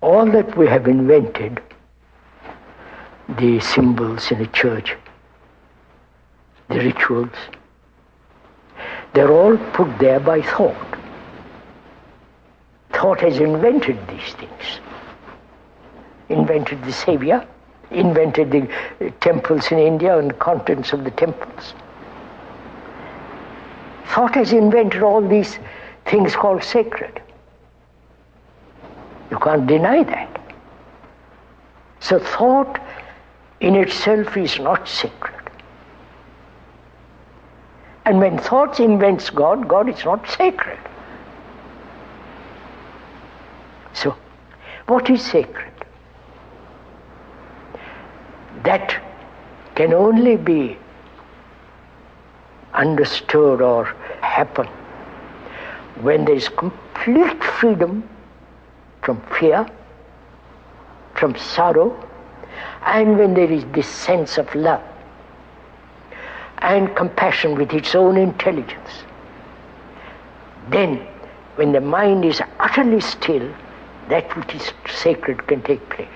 all that we have invented, the symbols in a church, the rituals, they're all put there by thought. Thought has invented these things. Invented the Savior, invented the temples in India and the contents of the temples. Thought has invented all these things called sacred. You can't deny that. So thought in itself is not sacred. And when thought invents God, God is not sacred. So, what is sacred? That can only be understood or happen when there is complete freedom from fear, from sorrow, and when there is this sense of love and compassion with its own intelligence. Then, when the mind is utterly still, that which is sacred can take place.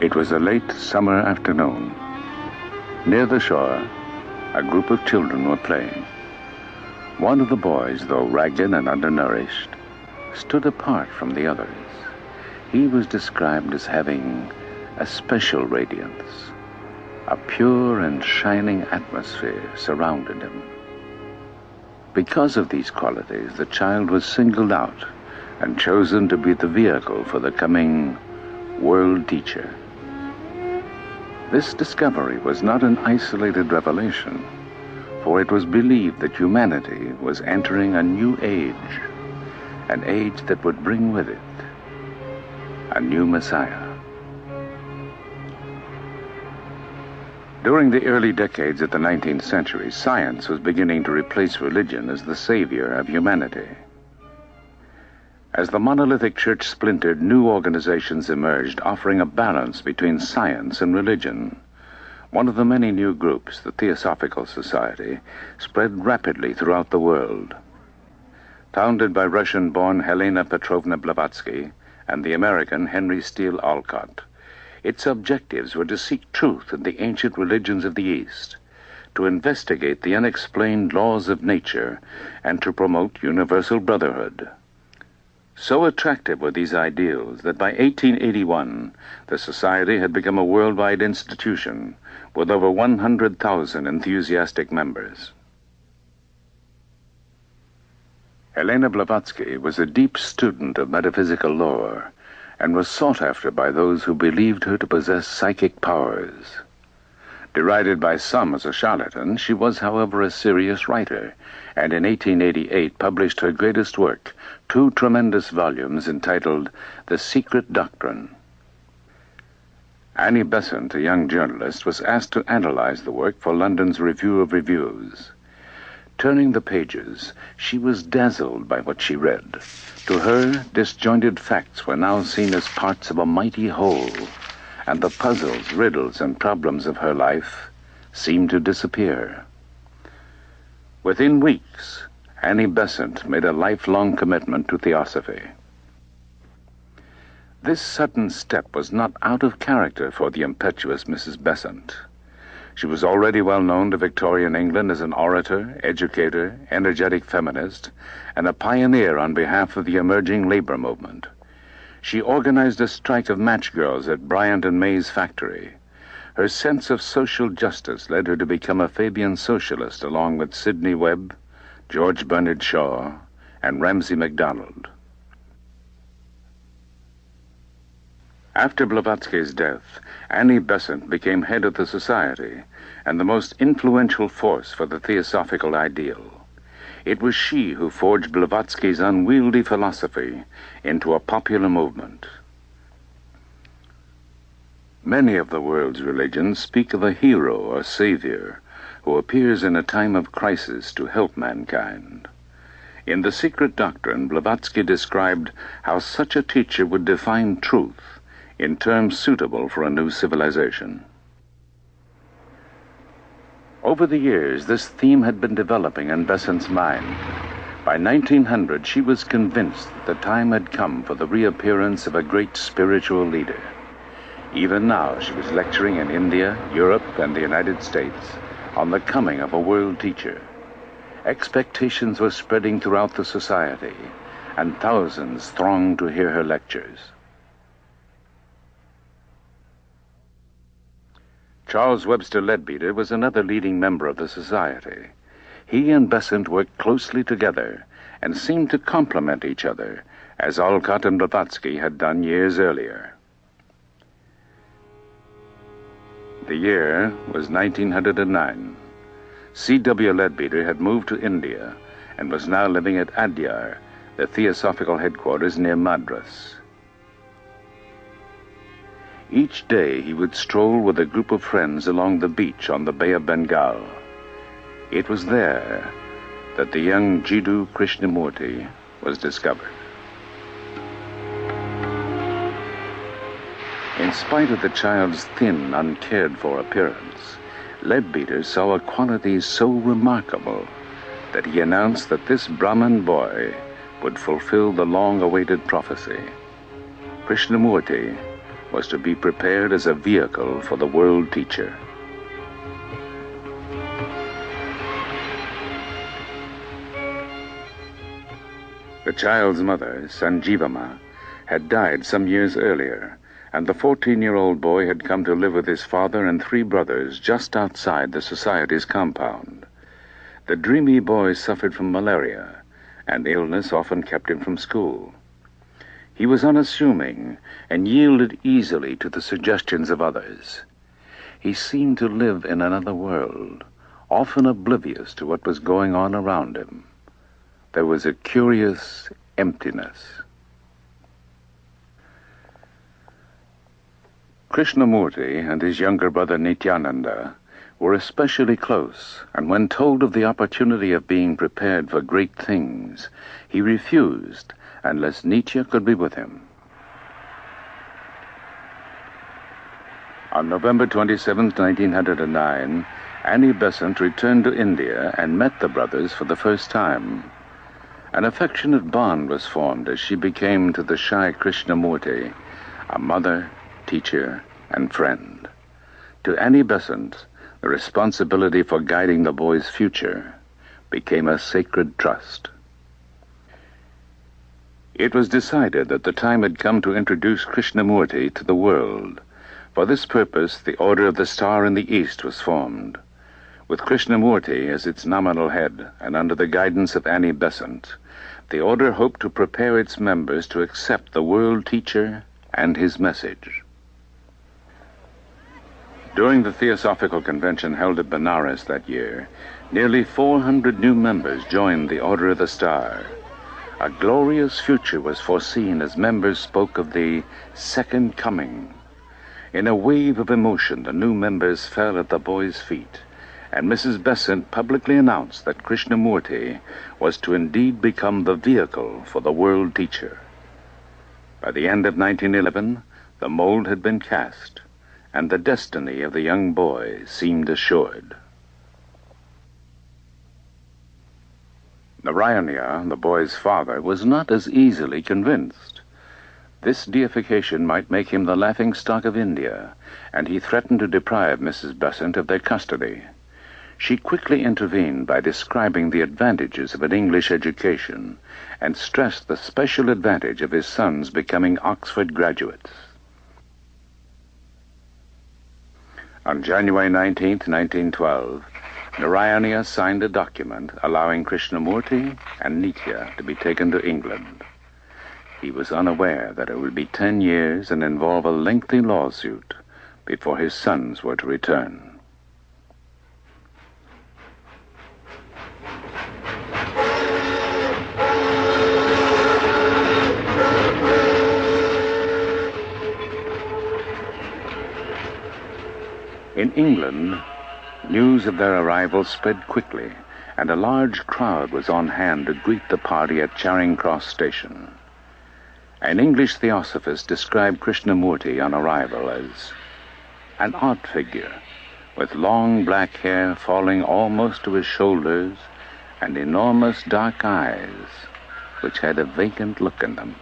It was a late summer afternoon. Near the shore, a group of children were playing. One of the boys, though ragged and undernourished, stood apart from the others. He was described as having a special radiance. A pure and shining atmosphere surrounded him. Because of these qualities, the child was singled out and chosen to be the vehicle for the coming world teacher. This discovery was not an isolated revelation, for it was believed that humanity was entering a new age, an age that would bring with it a new Messiah. During the early decades of the 19th century, science was beginning to replace religion as the savior of humanity. As the monolithic church splintered, new organizations emerged, offering a balance between science and religion. One of the many new groups, the Theosophical Society, spread rapidly throughout the world. Founded by Russian-born Helena Petrovna Blavatsky and the American Henry Steele Olcott, its objectives were to seek truth in the ancient religions of the East, to investigate the unexplained laws of nature, and to promote universal brotherhood. So attractive were these ideals that by 1881, the Society had become a worldwide institution with over 100,000 enthusiastic members. Helena Blavatsky was a deep student of metaphysical lore and was sought after by those who believed her to possess psychic powers. Derided by some as a charlatan, she was, however, a serious writer, and in 1888 published her greatest work, 2 tremendous volumes entitled The Secret Doctrine. Annie Besant, a young journalist, was asked to analyze the work for London's Review of Reviews. Turning the pages, she was dazzled by what she read. To her, disjointed facts were now seen as parts of a mighty whole, and the puzzles, riddles, and problems of her life seemed to disappear. Within weeks, Annie Besant made a lifelong commitment to theosophy. This sudden step was not out of character for the impetuous Mrs. Besant. She was already well known to Victorian England as an orator, educator, energetic feminist, and a pioneer on behalf of the emerging labor movement. She organized a strike of match girls at Bryant and May's factory. Her sense of social justice led her to become a Fabian socialist along with Sidney Webb, George Bernard Shaw, and Ramsay MacDonald. After Blavatsky's death, Annie Besant became head of the society and the most influential force for the theosophical ideal. It was she who forged Blavatsky's unwieldy philosophy into a popular movement. Many of the world's religions speak of a hero or savior who appears in a time of crisis to help mankind. In The Secret Doctrine, Blavatsky described how such a teacher would define truth in terms suitable for a new civilization. Over the years, this theme had been developing in Besant's mind. By 1900, she was convinced that the time had come for the reappearance of a great spiritual leader. Even now, she was lecturing in India, Europe, and the United States on the coming of a world teacher. Expectations were spreading throughout the society, and thousands thronged to hear her lectures. Charles Webster Leadbeater was another leading member of the society. He and Besant worked closely together and seemed to complement each other, as Alcott and Blavatsky had done years earlier. The year was 1909. C.W. Leadbeater had moved to India and was now living at Adyar, the theosophical headquarters near Madras. Each day he would stroll with a group of friends along the beach on the Bay of Bengal. It was there that the young Jiddu Krishnamurti was discovered. In spite of the child's thin, uncared-for appearance, Leadbeater saw a quality so remarkable that he announced that this Brahmin boy would fulfill the long-awaited prophecy. Krishnamurti was to be prepared as a vehicle for the world teacher. The child's mother, Sanjivama, had died some years earlier, and the 14-year-old boy had come to live with his father and 3 brothers just outside the society's compound. The dreamy boy suffered from malaria, and illness often kept him from school. He was unassuming and yielded easily to the suggestions of others. He seemed to live in another world, often oblivious to what was going on around him. There was a curious emptiness. Krishnamurti and his younger brother Nityananda were especially close, and when told of the opportunity of being prepared for great things, he refused unless Nietzsche could be with him. On November 27, 1909, Annie Besant returned to India and met the brothers for the first time. An affectionate bond was formed as she became to the shy Krishnamurti a mother, teacher, and friend. To Annie Besant, the responsibility for guiding the boy's future became a sacred trust. It was decided that the time had come to introduce Krishnamurti to the world. For this purpose, the Order of the Star in the East was formed. With Krishnamurti as its nominal head and under the guidance of Annie Besant, the order hoped to prepare its members to accept the world teacher and his message. During the Theosophical Convention held at Benares that year, nearly 400 new members joined the Order of the Star. A glorious future was foreseen as members spoke of the second coming. In a wave of emotion, the new members fell at the boy's feet, and Mrs. Besant publicly announced that Krishnamurti was to indeed become the vehicle for the world teacher. By the end of 1911, the mold had been cast, and the destiny of the young boy seemed assured. Narayana, the boy's father, was not as easily convinced. This deification might make him the laughingstock of India, and he threatened to deprive Mrs. Besant of their custody. She quickly intervened by describing the advantages of an English education and stressed the special advantage of his sons becoming Oxford graduates. On January 19, 1912, Narayana signed a document allowing Krishnamurti and Nitya to be taken to England. He was unaware that it would be 10 years and involve a lengthy lawsuit before his sons were to return. In England, news of their arrival spread quickly, and a large crowd was on hand to greet the party at Charing Cross Station. An English theosophist described Krishnamurti on arrival as an odd figure, with long black hair falling almost to his shoulders and enormous dark eyes, which had a vacant look in them.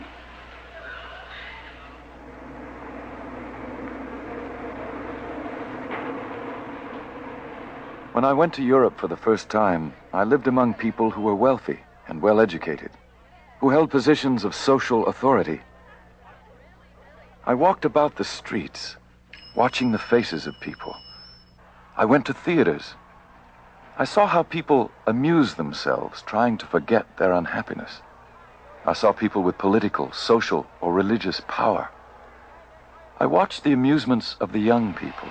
When I went to Europe for the first time, I lived among people who were wealthy and well-educated, who held positions of social authority. I walked about the streets, watching the faces of people. I went to theaters. I saw how people amuse themselves, trying to forget their unhappiness. I saw people with political, social, or religious power. I watched the amusements of the young people.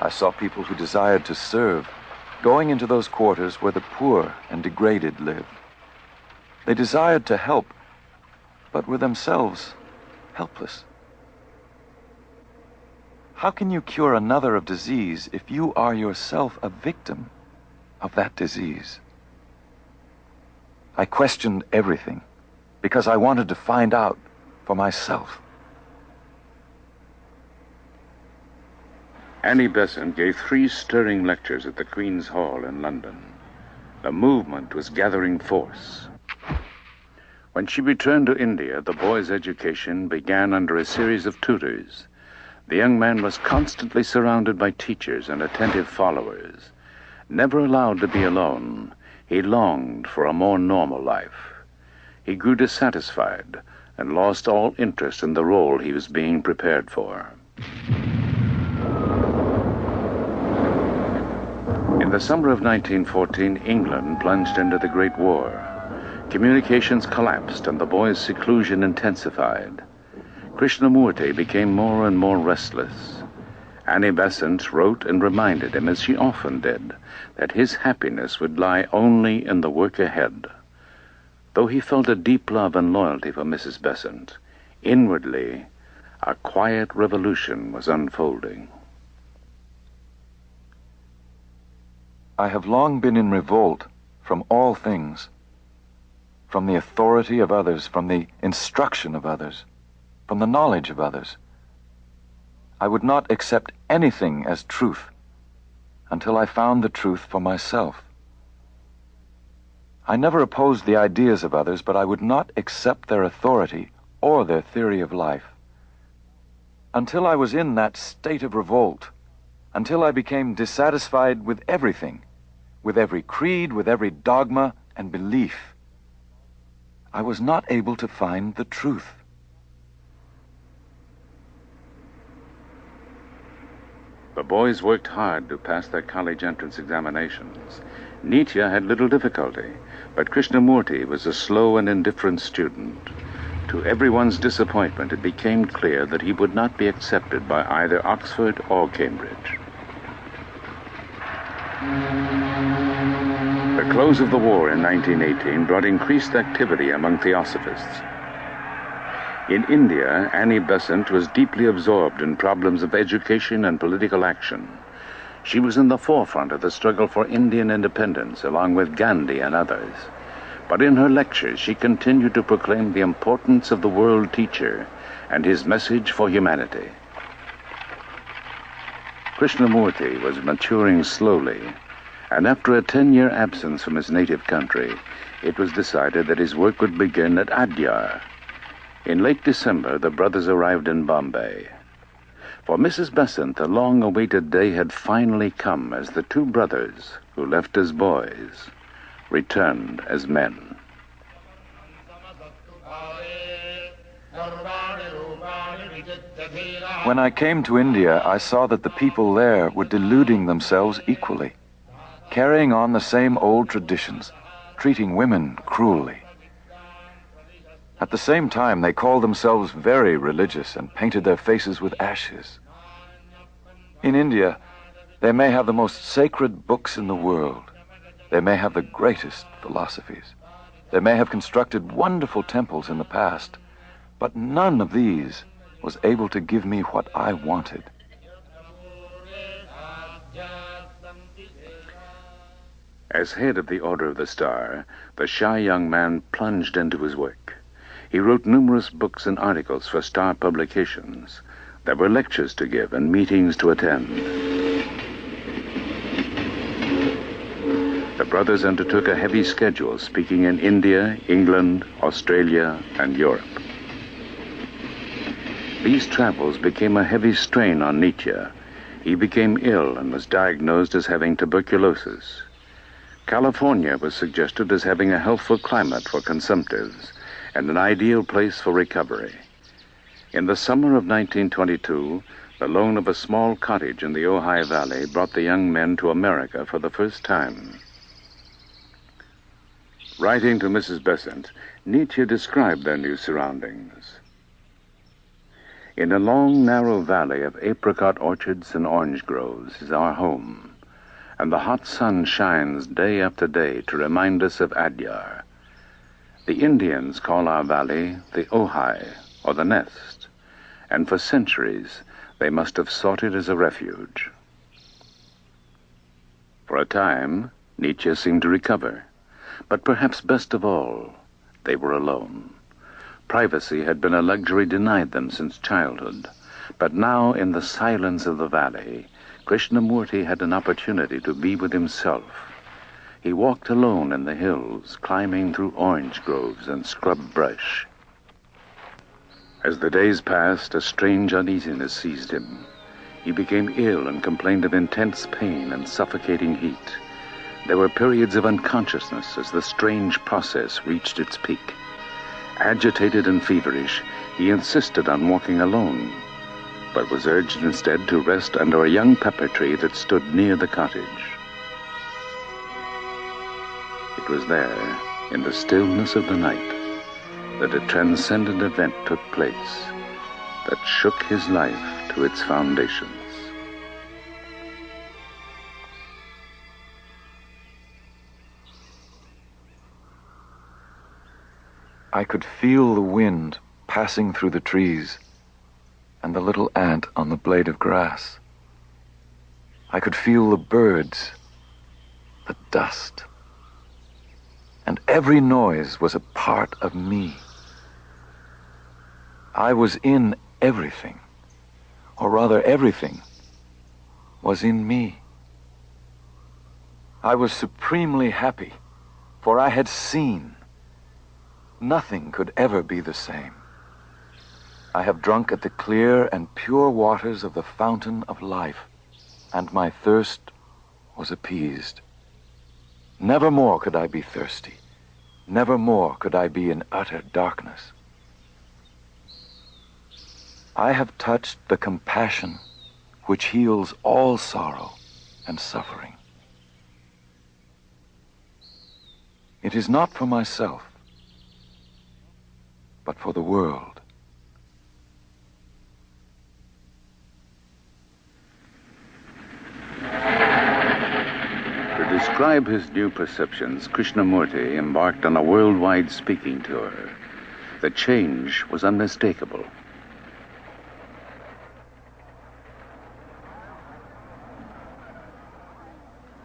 I saw people who desired to serve, going into those quarters where the poor and degraded lived. They desired to help, but were themselves helpless. How can you cure another of disease if you are yourself a victim of that disease? I questioned everything because I wanted to find out for myself. Annie Besant gave 3 stirring lectures at the Queen's Hall in London. The movement was gathering force. When she returned to India, the boy's education began under a series of tutors. The young man was constantly surrounded by teachers and attentive followers. Never allowed to be alone, he longed for a more normal life. He grew dissatisfied and lost all interest in the role he was being prepared for. In the summer of 1914, England plunged into the Great War. Communications collapsed and the boy's seclusion intensified. Krishnamurti became more and more restless. Annie Besant wrote and reminded him, as she often did, that his happiness would lie only in the work ahead. Though he felt a deep love and loyalty for Mrs. Besant, inwardly, a quiet revolution was unfolding. I have long been in revolt from all things, from the authority of others, from the instruction of others, from the knowledge of others. I would not accept anything as truth until I found the truth for myself. I never opposed the ideas of others, but I would not accept their authority or their theory of life. Until I was in that state of revolt, until I became dissatisfied with everything, with every creed, with every dogma and belief, I was not able to find the truth. The boys worked hard to pass their college entrance examinations. Nitya had little difficulty, but Krishnamurti was a slow and indifferent student. To everyone's disappointment, it became clear that he would not be accepted by either Oxford or Cambridge. The close of the war in 1918 brought increased activity among theosophists. In India, Annie Besant was deeply absorbed in problems of education and political action. She was in the forefront of the struggle for Indian independence, along with Gandhi and others. But in her lectures, she continued to proclaim the importance of the world teacher and his message for humanity. Krishnamurti was maturing slowly, and after a 10-year absence from his native country, it was decided that his work would begin at Adyar. In late December, the brothers arrived in Bombay. For Mrs. Besant, the long-awaited day had finally come as the two brothers, who left as boys, returned as men. When I came to India, I saw that the people there were deluding themselves equally, carrying on the same old traditions, treating women cruelly. At the same time, they called themselves very religious and painted their faces with ashes. In India, they may have the most sacred books in the world. They may have the greatest philosophies. They may have constructed wonderful temples in the past, but none of these was able to give me what I wanted. As head of the Order of the Star, the shy young man plunged into his work. He wrote numerous books and articles for Star publications. There were lectures to give and meetings to attend. The brothers undertook a heavy schedule, speaking in India, England, Australia, and Europe. These travels became a heavy strain on Nietzsche. He became ill and was diagnosed as having tuberculosis. California was suggested as having a healthful climate for consumptives and an ideal place for recovery. In the summer of 1922, the loan of a small cottage in the Ojai Valley brought the young men to America for the first time. Writing to Mrs. Besant, Nietzsche described their new surroundings. In a long, narrow valley of apricot orchards and orange groves is our home, and the hot sun shines day after day to remind us of Adyar. The Indians call our valley the Ojai, or the Nest, and for centuries they must have sought it as a refuge. For a time, Nietzsche seemed to recover, but perhaps best of all, they were alone. Privacy had been a luxury denied them since childhood, but now in the silence of the valley, Krishnamurti had an opportunity to be with himself. He walked alone in the hills, climbing through orange groves and scrub brush. As the days passed, a strange uneasiness seized him. He became ill and complained of intense pain and suffocating heat. There were periods of unconsciousness as the strange process reached its peak. Agitated and feverish, he insisted on walking alone, but was urged instead to rest under a young pepper tree that stood near the cottage. It was there, in the stillness of the night, that a transcendent event took place that shook his life to its foundations. I could feel the wind passing through the trees and the little ant on the blade of grass. I could feel the birds, the dust, and every noise was a part of me. I was in everything, or rather everything was in me. I was supremely happy, for I had seen. Nothing could ever be the same. I have drunk at the clear and pure waters of the fountain of life, and my thirst was appeased. Never more could I be thirsty. Never more could I be in utter darkness. I have touched the compassion which heals all sorrow and suffering. It is not for myself, but for the world. To describe his new perceptions, Krishnamurti embarked on a worldwide speaking tour. The change was unmistakable.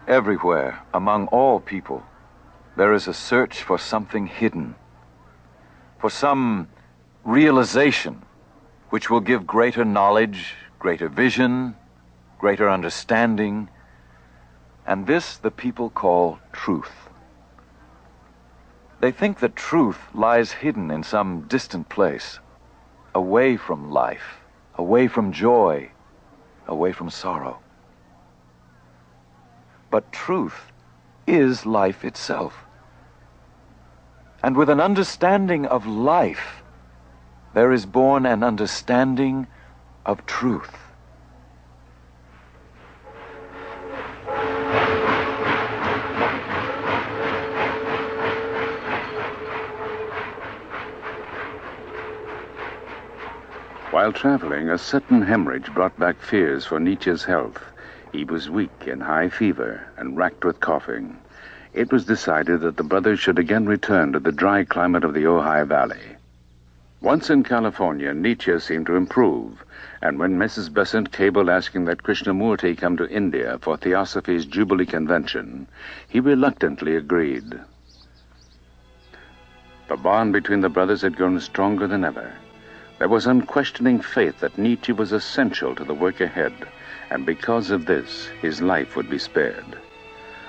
Everywhere, among all people, there is a search for something hidden, for some realization which will give greater knowledge, greater vision, greater understanding, and this the people call truth. They think that truth lies hidden in some distant place, away from life, away from joy, away from sorrow. But truth is life itself. And with an understanding of life, there is born an understanding of truth. While traveling, a sudden hemorrhage brought back fears for Nietzsche's health. He was weak, in high fever, and racked with coughing. It was decided that the brothers should again return to the dry climate of the Ojai Valley. Once in California, Nietzsche seemed to improve, and when Mrs. Besant cabled asking that Krishnamurti come to India for Theosophy's Jubilee Convention, he reluctantly agreed. The bond between the brothers had grown stronger than ever. There was unquestioning faith that Nietzsche was essential to the work ahead, and because of this, his life would be spared.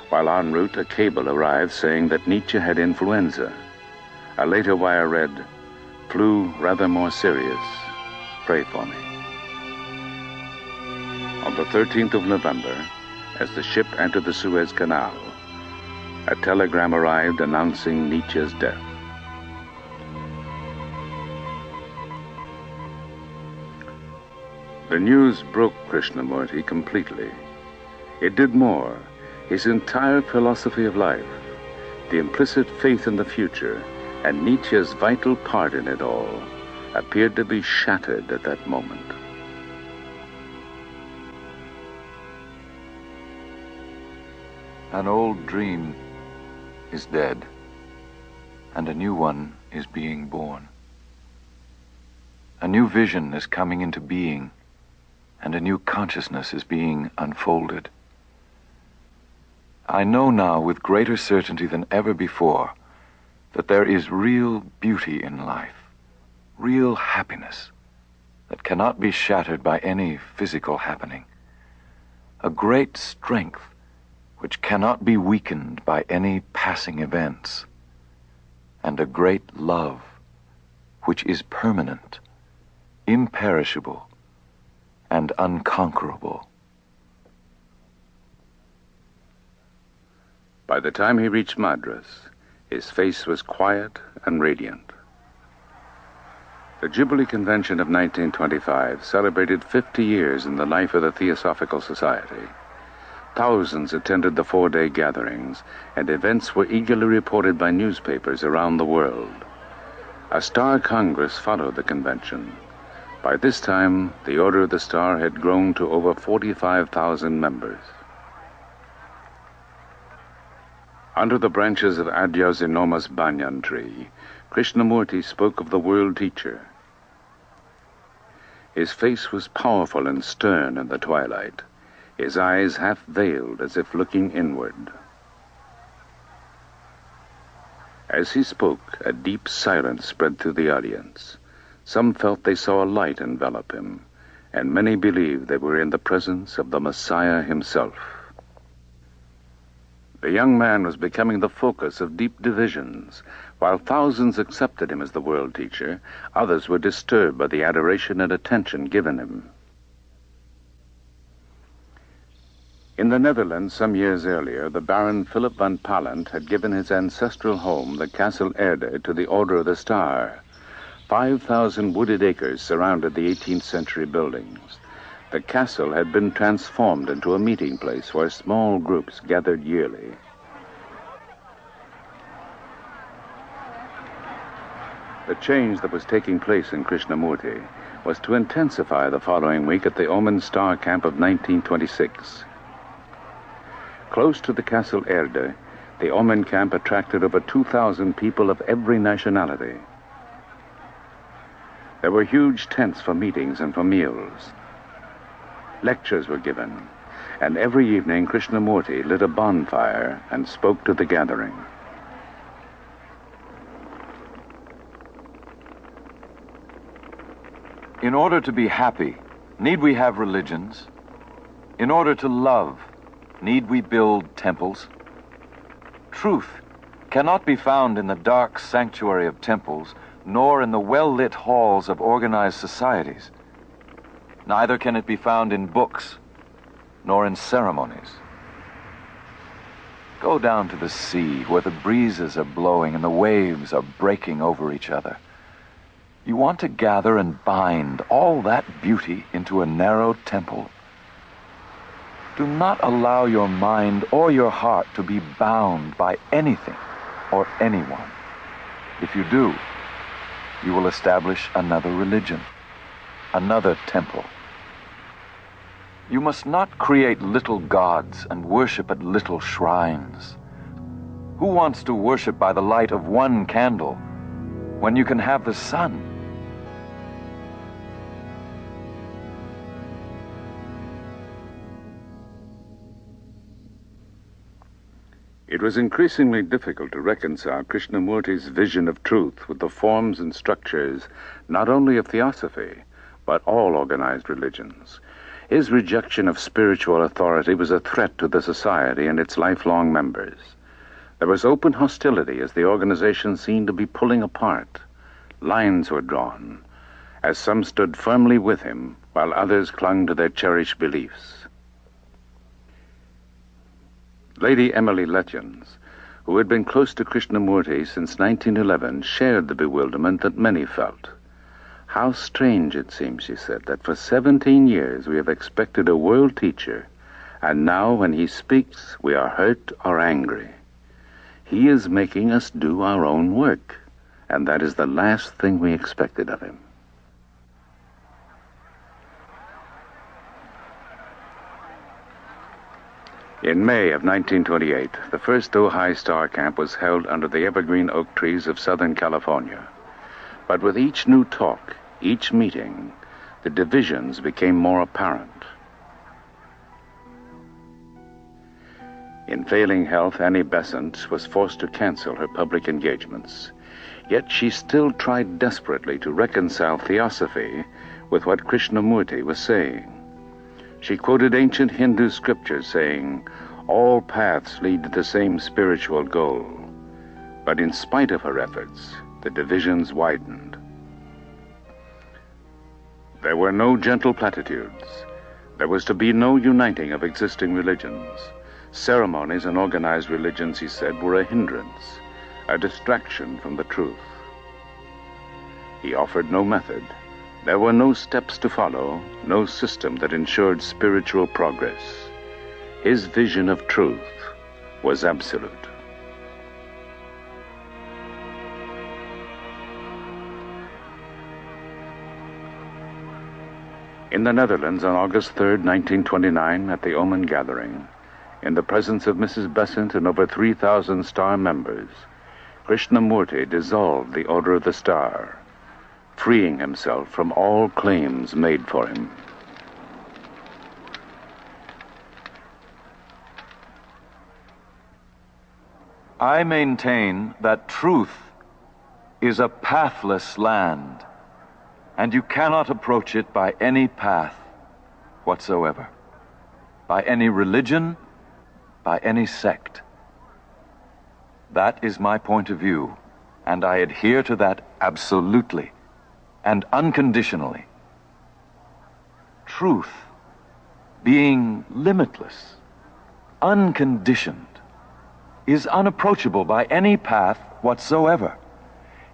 While en route, a cable arrived saying that Nietzsche had influenza. A later wire read, "Flu rather more serious. Pray for me." On the 13th of November, as the ship entered the Suez Canal, a telegram arrived announcing Nietzsche's death. The news broke Krishnamurti completely. It did more. His entire philosophy of life, the implicit faith in the future, and Nietzsche's vital part in it all, appeared to be shattered at that moment. An old dream is dead, and a new one is being born. A new vision is coming into being, and a new consciousness is being unfolded. I know now with greater certainty than ever before that there is real beauty in life, real happiness that cannot be shattered by any physical happening, a great strength which cannot be weakened by any passing events, and a great love which is permanent, imperishable, and unconquerable. By the time he reached Madras, his face was quiet and radiant. The Jubilee Convention of 1925 celebrated 50 years in the life of the Theosophical Society. Thousands attended the 4-day gatherings, and events were eagerly reported by newspapers around the world. A Star Congress followed the convention. By this time, the Order of the Star had grown to over 45,000 members. Under the branches of Adya's enormous banyan tree, Krishnamurti spoke of the world teacher. His face was powerful and stern in the twilight, his eyes half veiled as if looking inward. As he spoke, a deep silence spread through the audience. Some felt they saw a light envelop him, and many believed they were in the presence of the Messiah himself. The young man was becoming the focus of deep divisions. While thousands accepted him as the world teacher, others were disturbed by the adoration and attention given him. In the Netherlands, some years earlier, the Baron Philip van Pallandt had given his ancestral home, the Castle Erde, to the Order of the Star. 5,000 wooded acres surrounded the 18th century buildings. The castle had been transformed into a meeting place where small groups gathered yearly. The change that was taking place in Krishnamurti was to intensify the following week at the Omen Star Camp of 1926. Close to the Castle Erde, the Omen camp attracted over 2,000 people of every nationality. There were huge tents for meetings and for meals. Lectures were given, and every evening Krishnamurti lit a bonfire and spoke to the gathering. In order to be happy, need we have religions? In order to love, need we build temples? Truth cannot be found in the dark sanctuary of temples, nor in the well-lit halls of organized societies. Neither can it be found in books, nor in ceremonies. Go down to the sea, where the breezes are blowing and the waves are breaking over each other. You want to gather and bind all that beauty into a narrow temple. Do not allow your mind or your heart to be bound by anything or anyone. If you do, you will establish another religion, another temple. You must not create little gods and worship at little shrines. Who wants to worship by the light of one candle when you can have the sun? It was increasingly difficult to reconcile Krishnamurti's vision of truth with the forms and structures not only of theosophy, but all organized religions. His rejection of spiritual authority was a threat to the society and its lifelong members. There was open hostility as the organization seemed to be pulling apart. Lines were drawn, as some stood firmly with him, while others clung to their cherished beliefs. Lady Emily Letchens, who had been close to Krishnamurti since 1911, shared the bewilderment that many felt. How strange it seems, she said, that for 17 years we have expected a world teacher, and now when he speaks we are hurt or angry. He is making us do our own work, and that is the last thing we expected of him. In May of 1928, the first Ojai Star Camp was held under the evergreen oak trees of Southern California. But with each new talk, each meeting, the divisions became more apparent. In failing health, Annie Besant was forced to cancel her public engagements. Yet she still tried desperately to reconcile theosophy with what Krishnamurti was saying. She quoted ancient Hindu scriptures saying, "All paths lead to the same spiritual goal." But in spite of her efforts, the divisions widened. There were no gentle platitudes. There was to be no uniting of existing religions. Ceremonies and organized religions, he said, were a hindrance, a distraction from the truth. He offered no method. There were no steps to follow, no system that ensured spiritual progress. His vision of truth was absolute. In the Netherlands on August 3rd, 1929, at the Oman Gathering, in the presence of Mrs. Besant and over 3,000 Star members, Krishnamurti dissolved the Order of the Star, freeing himself from all claims made for him. I maintain that truth is a pathless land, and you cannot approach it by any path whatsoever, by any religion, by any sect. That is my point of view, and I adhere to that absolutely and unconditionally. Truth, being limitless, unconditioned, is unapproachable by any path whatsoever.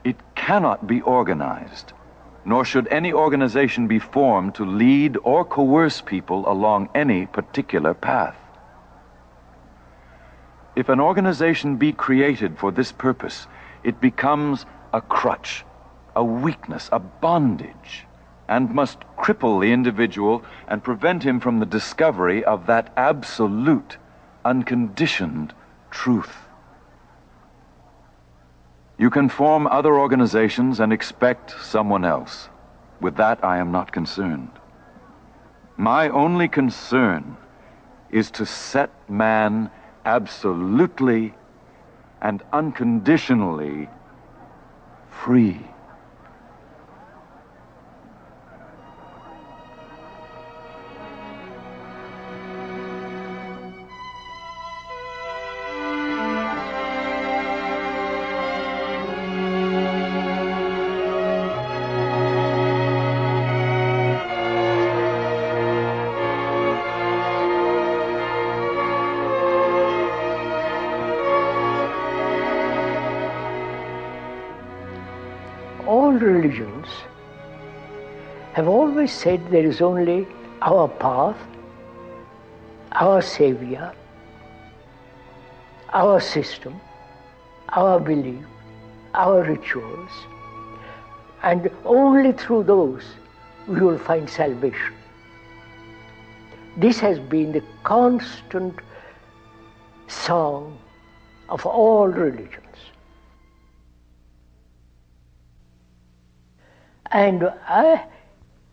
It cannot be organized, nor should any organization be formed to lead or coerce people along any particular path. If an organization be created for this purpose, it becomes a crutch, a weakness, a bondage, and must cripple the individual and prevent him from the discovery of that absolute, unconditioned truth. You can form other organizations and expect someone else. With that, I am not concerned. My only concern is to set man absolutely and unconditionally free. have always said there is only our path, our savior, our system, our belief, our rituals, and only through those we will find salvation. This has been the constant song of all religions. And I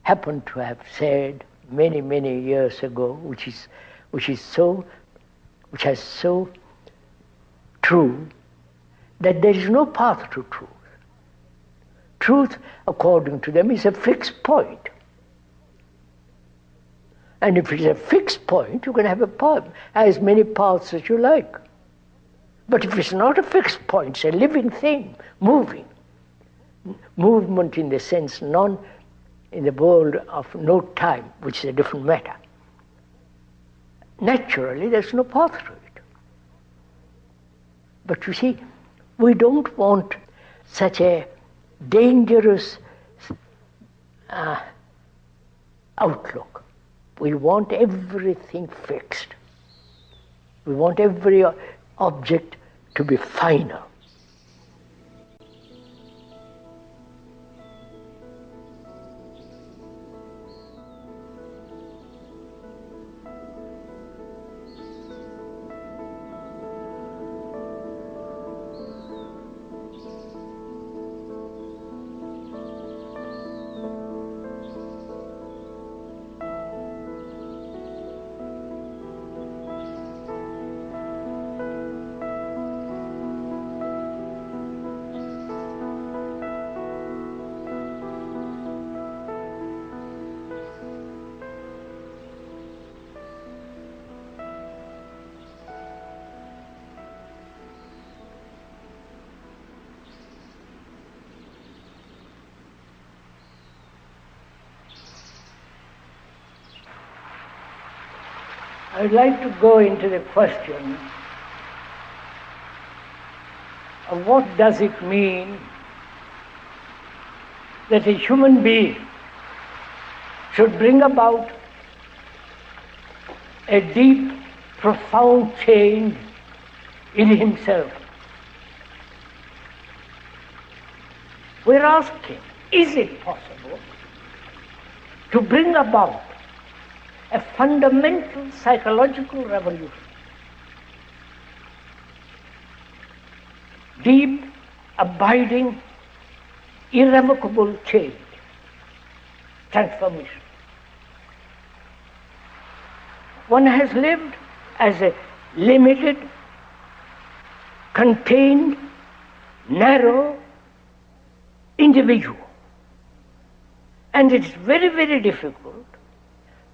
happen to have said many, many years ago, which has so true, that there is no path to truth. Truth, according to them, is a fixed point. And if it's a fixed point, you can have as many paths as you like. But if it's not a fixed point, it's a living thing, moving. Movement in the sense in the world of no time, which is a different matter. Naturally, there's no path to it. But you see, we don't want such a dangerous outlook. We want everything fixed. We want every object to be final. I'd like to go into the question of what does it mean that a human being should bring about a deep, profound change in himself. We're asking, is it possible to bring about a fundamental psychological revolution? Deep, abiding, irrevocable change, transformation. One has lived as a limited, contained, narrow individual. And it's very, very difficult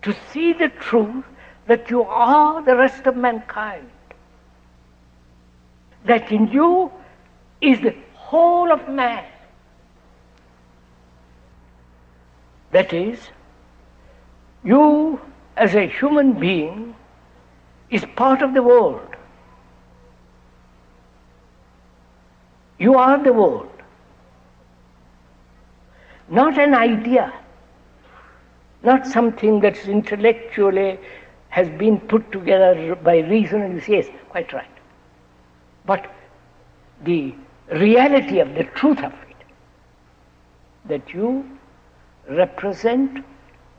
to see the truth that you are the rest of mankind. That in you is the whole of man. That is, you as a human being is part of the world. You are the world. Not an idea, not something that's intellectually has been put together by reason and you say, yes, quite right. But the reality of the truth of it, that you represent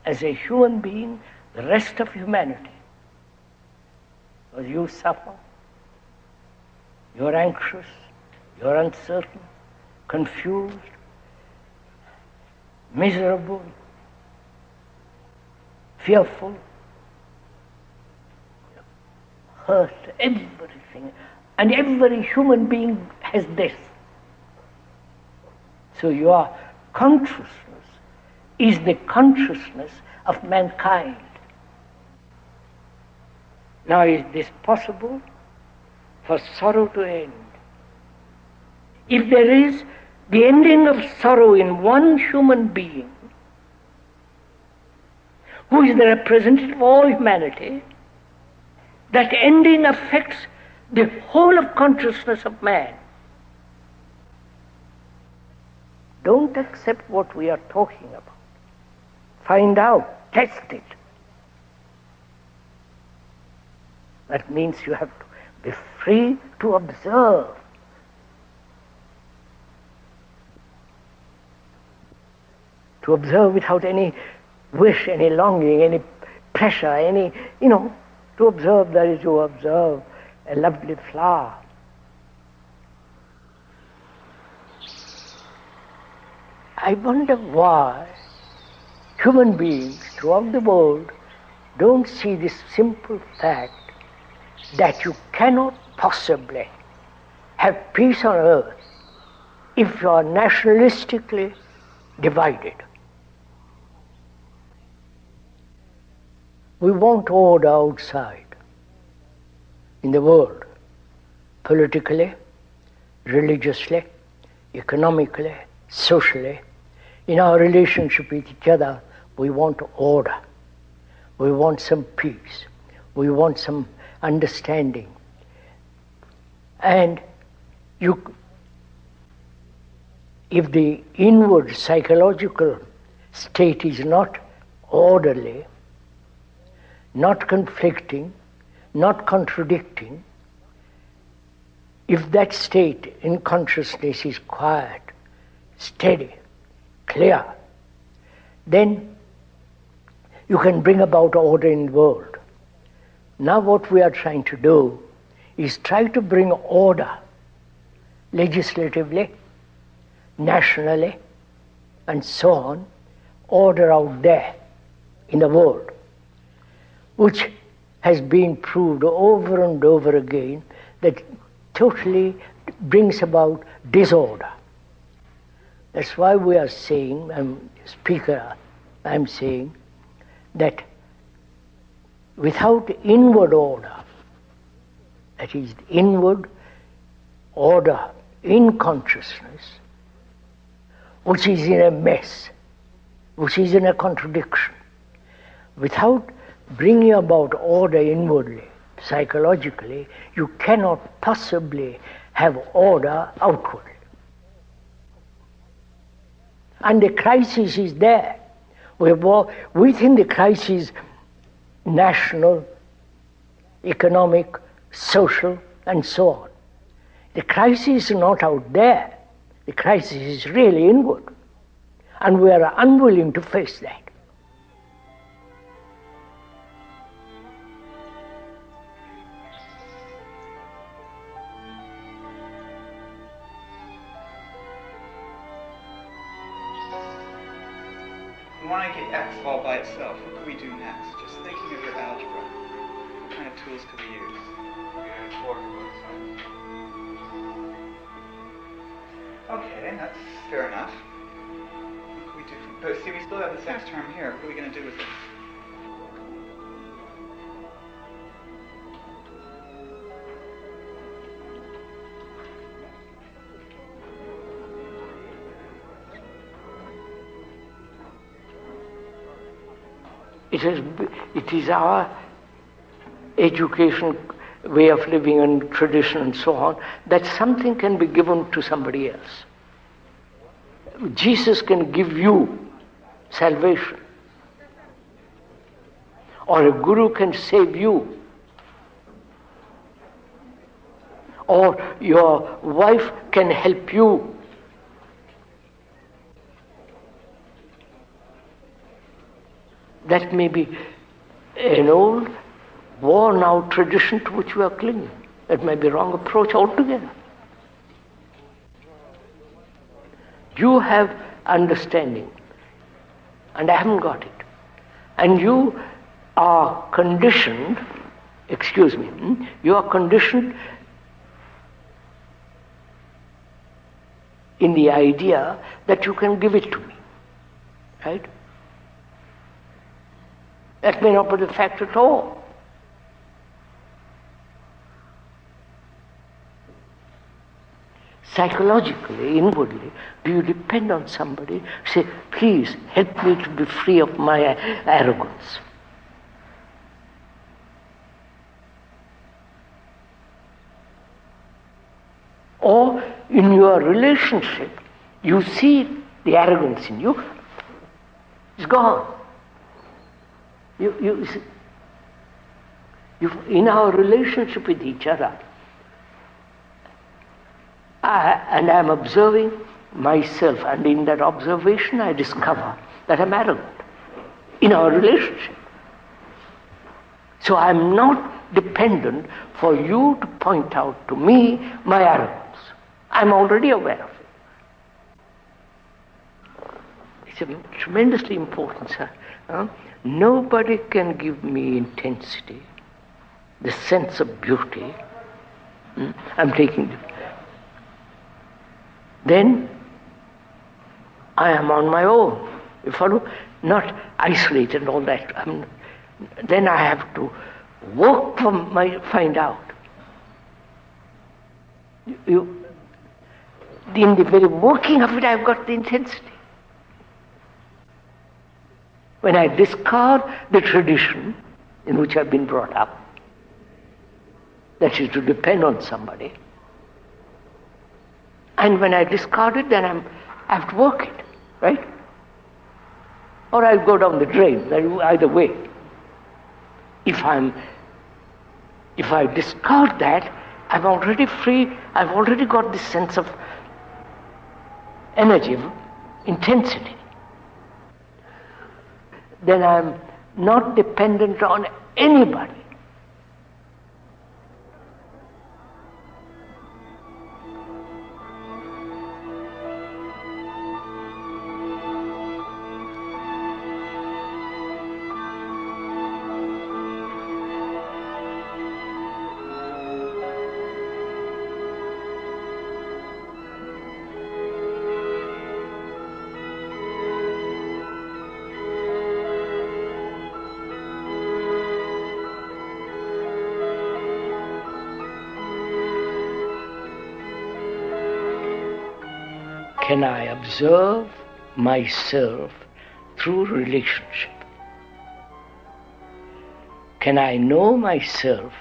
as a human being the rest of humanity. Because you suffer, you're anxious, you're uncertain, confused, miserable, fearful, hurt, everything. And every human being has this. So your consciousness is the consciousness of mankind. Now, is this possible for sorrow to end? If there is the ending of sorrow in one human being, who is the representative of all humanity, that ending affects the whole of consciousness of man. Don't accept what we are talking about. find out, test it. That means you have to be free to observe. To observe without any wish, any longing, any pressure, to observe that is to observe a lovely flower. I wonder why human beings throughout the world don't see this simple fact that you cannot possibly have peace on earth if you are nationalistically divided. We want order outside in the world, politically, religiously, economically, socially. In our relationship with each other, we want order. We want some peace. We want some understanding. And if the inward psychological state is not orderly, not conflicting, not contradicting, if that state in consciousness is quiet, steady, clear, then you can bring about order in the world. Now what we are trying to do is try to bring order legislatively, nationally, and so on, order out there in the world, which has been proved over and over again that totally brings about disorder. That's why we are saying, I'm saying that without inward order, that is inward order in consciousness, which is in a mess, which is in a contradiction, without bringing about order inwardly, psychologically, you cannot possibly have order outwardly. And the crisis is there. We think the crisis, national, economic, social, and so on. The crisis is not out there. The crisis is really inward. And we are unwilling to face that. When I get X all by itself, what could we do next? Just thinking of your algebra. What kind of tools could we use? Okay, that's fair enough. What could we do? But see, we still have this X term here. What are we going to do with it? It is our education, way of living and tradition and so on, that something can be given to somebody else. Jesus can give you salvation. Or a guru can save you. Or your wife can help you. That may be an old, worn-out tradition to which we are clinging. That may be a wrong approach altogether. You have understanding, and I haven't got it. And you are conditioned, you are conditioned in the idea that you can give it to me. Right? That may not be the fact at all. Psychologically, inwardly, do you depend on somebody? Say, please help me to be free of my arrogance. Or in your relationship, you see the arrogance in you, it's gone. You see, in our relationship with each other, I'm observing myself, and in that observation I discover that I'm arrogant in our relationship. So I'm not dependent for you to point out to me my arrogance. I'm already aware of it. It's tremendously important, sir. Nobody can give me intensity, the sense of beauty. I'm taking it. Then I am on my own. You follow? Not isolated and all that. Then I have to work find out. In the very working of it, I've got the intensity. When I discard the tradition in which I've been brought up, that is to depend on somebody, and when I discard it, then I have to work it, right? Or I'll go down the drain, either way. If I discard that, I'm already free, I've already got this sense of energy, of intensity. Then I'm not dependent on anybody. Can I observe myself through relationship? Can I know myself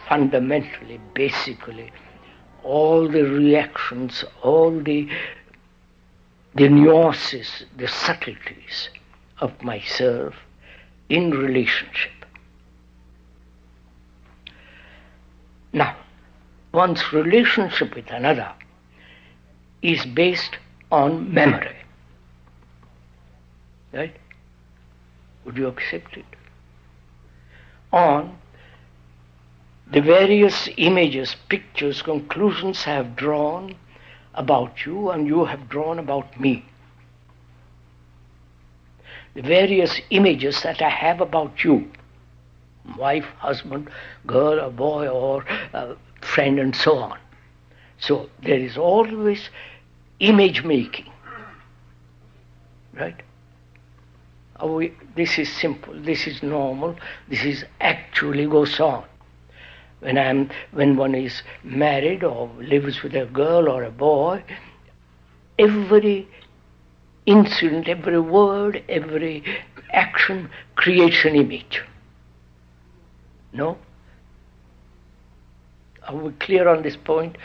fundamentally, basically, all the reactions, all the nuances, the subtleties of myself in relationship? Now, one's relationship with another is based on memory. Right? Would you accept it? On the various images, pictures, conclusions I have drawn about you and you have drawn about me. The various images that I have about you, wife, husband, girl, or boy, or friend, and so on. So there is always image making, right? This is simple, this is normal, this is actually goes on. When one is married or lives with a girl or a boy, every incident, every word, every action creates an image. No? Are we clear on this point?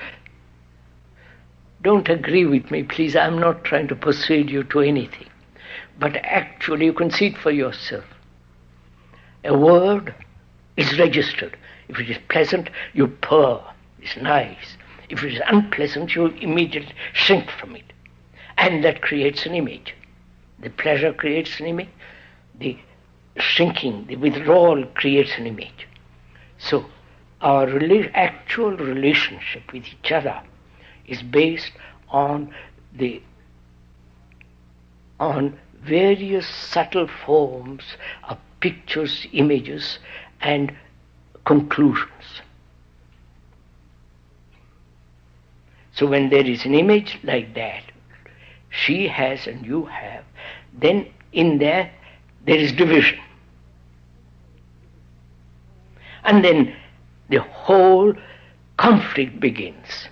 Don't agree with me, please. I'm not trying to persuade you to anything. But actually, you can see it for yourself. A word is registered. If it is pleasant, you purr. It's nice. If it is unpleasant, you immediately shrink from it. And that creates an image. The pleasure creates an image. The shrinking, the withdrawal creates an image. So, our actual relationship with each other is based on various subtle forms of pictures, images, and conclusions. So when there is an image like that, she has and you have, then in there is division. And then the whole conflict begins.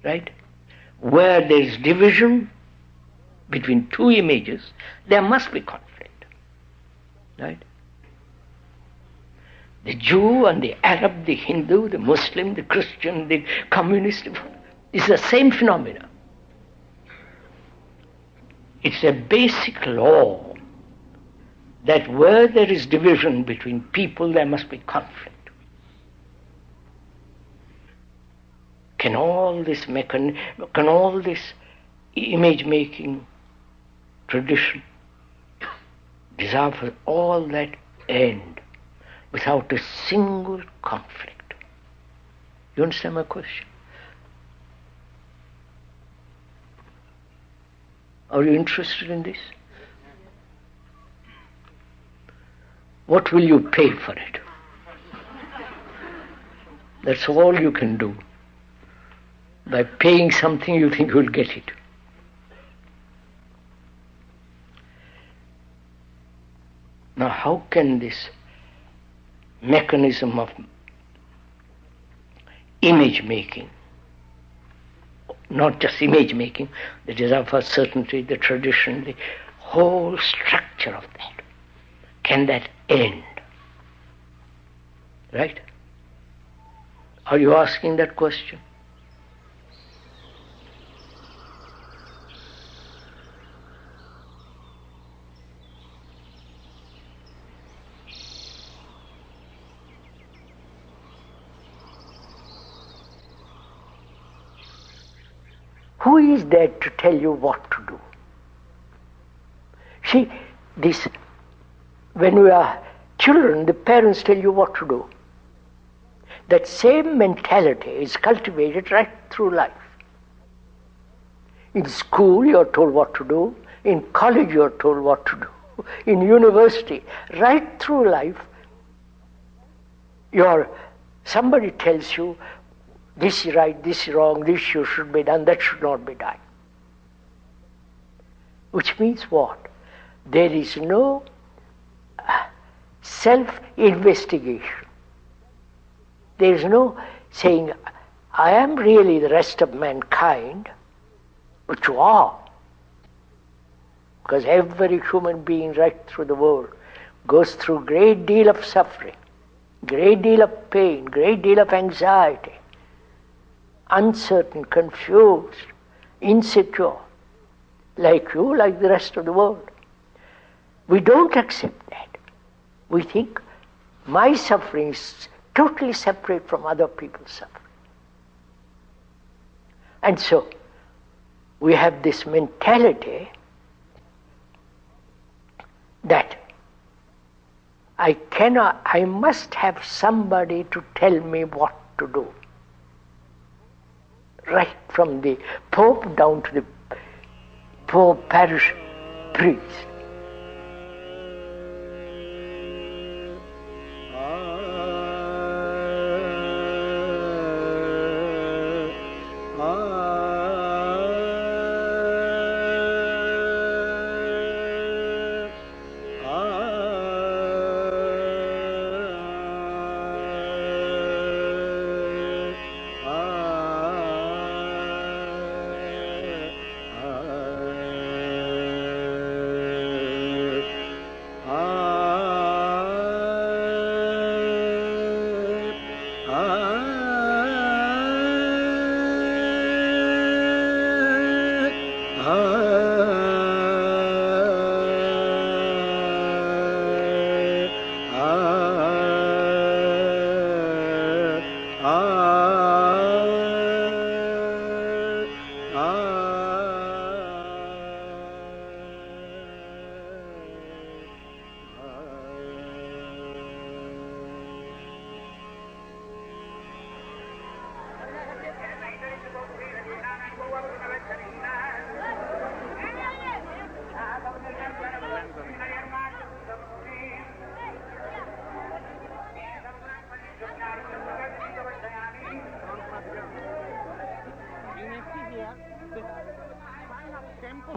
Right? Where there is division between two images, there must be conflict. Right? The Jew and the Arab, the Hindu, the Muslim, the Christian, the communist, is the same phenomena. It's a basic law that where there is division between people, there must be conflict. Can all this image-making tradition, desire for all that end without a single conflict? You understand my question? Are you interested in this? What will you pay for it? That's all you can do. By paying something you think you'll get it. Now how can this mechanism of image making, not just image making, the desire for certainty, the tradition, the whole structure of that, can that end? Right? Are you asking that question? Who is there to tell you what to do? See, when we are children, the parents tell you what to do. That same mentality is cultivated right through life. In school, you're told what to do. In college, you're told what to do. In university, right through life, somebody tells you, this is right, this is wrong, this should be done, that should not be done. Which means what? There is no self-investigation. There is no saying, I am really the rest of mankind, but you are. Because every human being right through the world goes through a great deal of suffering, great deal of pain, great deal of anxiety, uncertain, confused, insecure, like you, like the rest of the world. We don't accept that. We think my suffering is totally separate from other people's suffering. And so, we have this mentality that I must have somebody to tell me what to do. Right from the Pope down to the poor parish priest.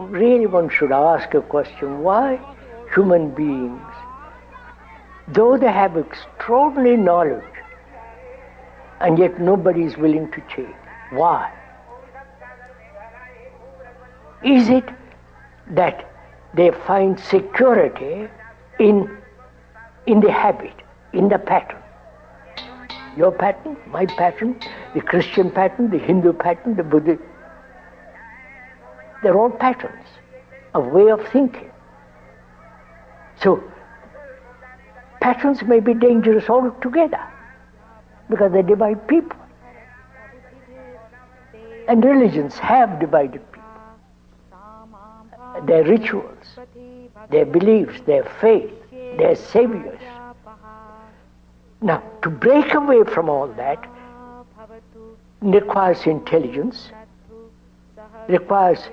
Really, one should ask a question, why human beings, though they have extraordinary knowledge, and yet nobody is willing to change? Why? Is it that they find security in the habit, in the pattern? Your pattern, my pattern, the Christian pattern, the Hindu pattern, the Buddhist. They're all patterns, a way of thinking. So Patterns may be dangerous altogether because they divide people. And religions have divided people. Their rituals, their beliefs, their faith, their saviors. Now, to break away from all that requires intelligence, requires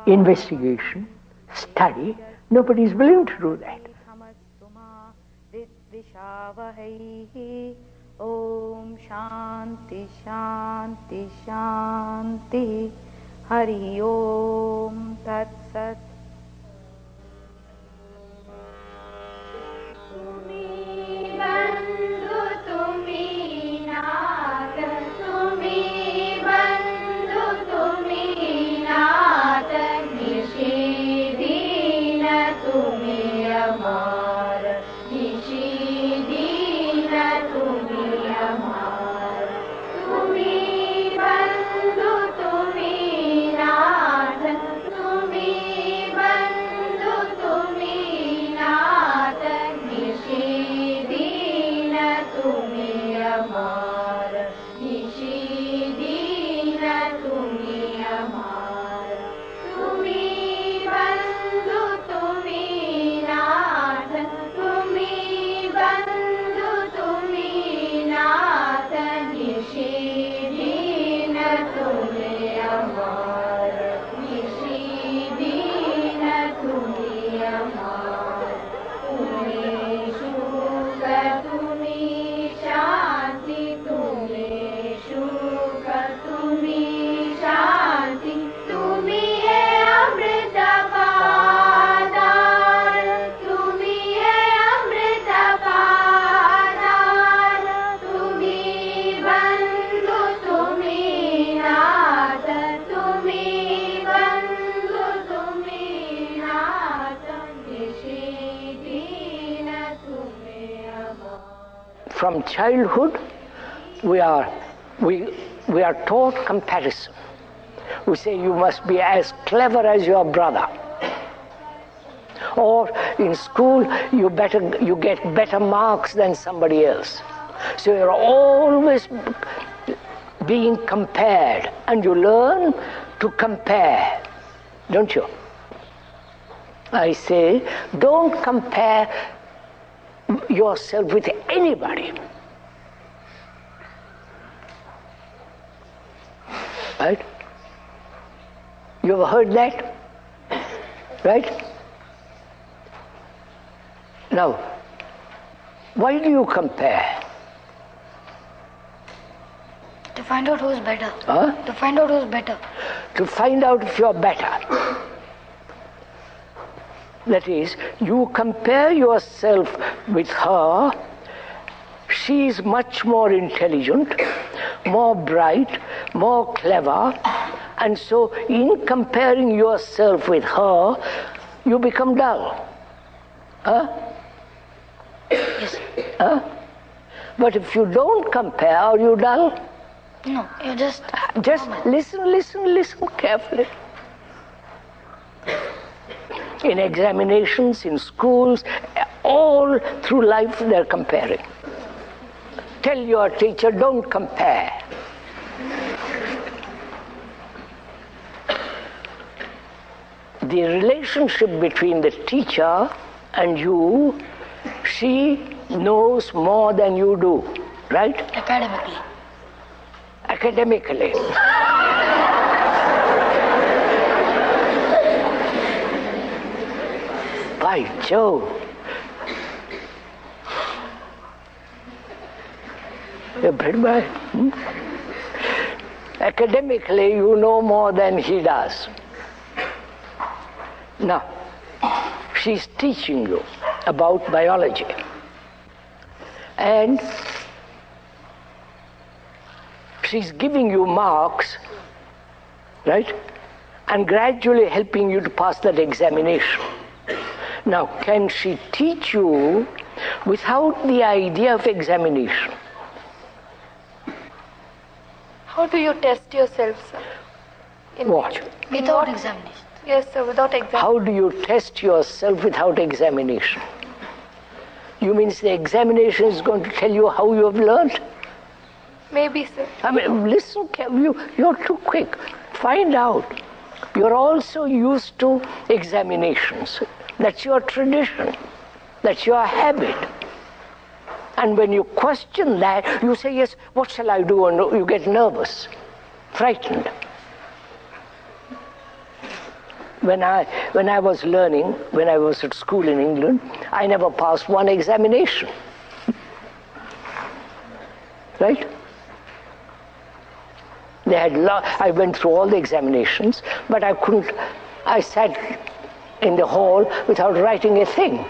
investigation, study. Nobody is willing to do that. Om Shanti Shanti Shanti Hari Om Tat Sat. Tumi bandhu tumi nath, tumi bandhu tumi nath, nishidina tumi amar, nishidina tumi amar, tumi bandhu tumi nath, tumi bandhu tumi nath, nishidina tumi amar, nishidina tumi amar, tumi bandhu tumi nath, tumi bandhu tumi nath, nishidina tumi amar, nishidina tumi amar, tumi shuka tumi shanti, tumi shuka tumi shanti, tumi hai amrita padar, tumi hai amrita padar, tumi bandhu tumi nath, tumi bandhu tumi nath, nishidina tumi amar. From childhood, we are taught comparison. We say you must be as clever as your brother. Or in school, you get better marks than somebody else. So you're always being compared, and you learn to compare, don't you? I say, don't compare yourself with anybody. Right? You ever heard that? Right? Now, why do you compare? To find out who's better. Huh? To find out who's better. To find out if you're better. That is, you compare yourself with her. She is much more intelligent, more bright, more clever, and so in comparing yourself with her, you become dull. Huh? Yes. Huh? But if you don't compare, are you dull? No, you just listen carefully. In examinations, in schools, all through life they're comparing. Tell your teacher, don't compare. The relationship between the teacher and you, she knows more than you do, right? academically. Academically. By Jove. Academically, you know more than he does. Now, she's teaching you about biology. And she's giving you marks, right? And gradually helping you to pass that examination. Now, can she teach you without the idea of examination? How do you test yourself, sir? What? Without examination. Yes, sir, without examination. How do you test yourself without examination? You mean the examination is going to tell you how you have learned? Maybe, sir. I mean, listen, you're too quick. Find out. You're also used to examinations. That's your tradition. That's your habit. And when you question that, you say, yes, what shall I do? And you get nervous, frightened. When I was learning, when I was at school in England, I never passed one examination. Right? They had I went through all the examinations, but I sat in the hall without writing a thing.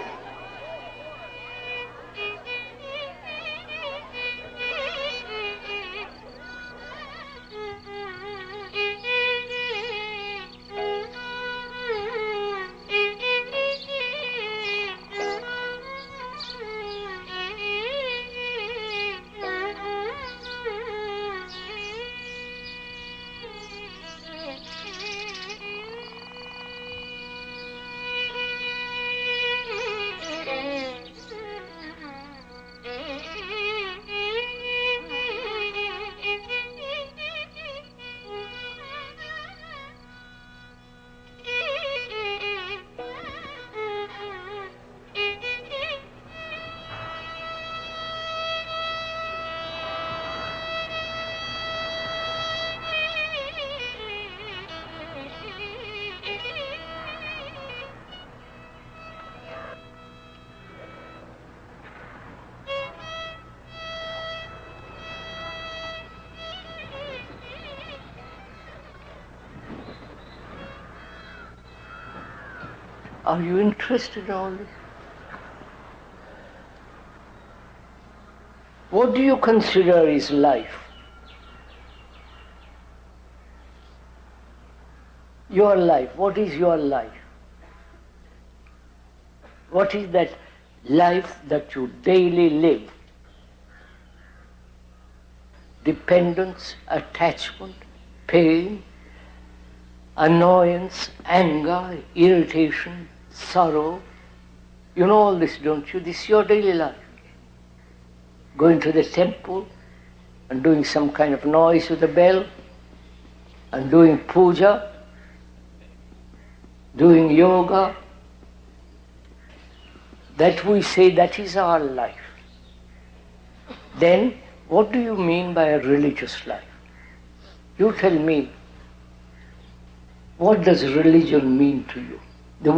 Are you interested in all this? What do you consider is life? Your life. What is your life? What is that life that you daily live? Dependence, attachment, pain, annoyance, anger, irritation, sorrow. You know all this, don't you? This is your daily life. Going to the temple and doing some kind of noise with the bell and doing puja, doing yoga. That we say that is our life. Then what do you mean by a religious life? You tell me. What does religion mean to you? The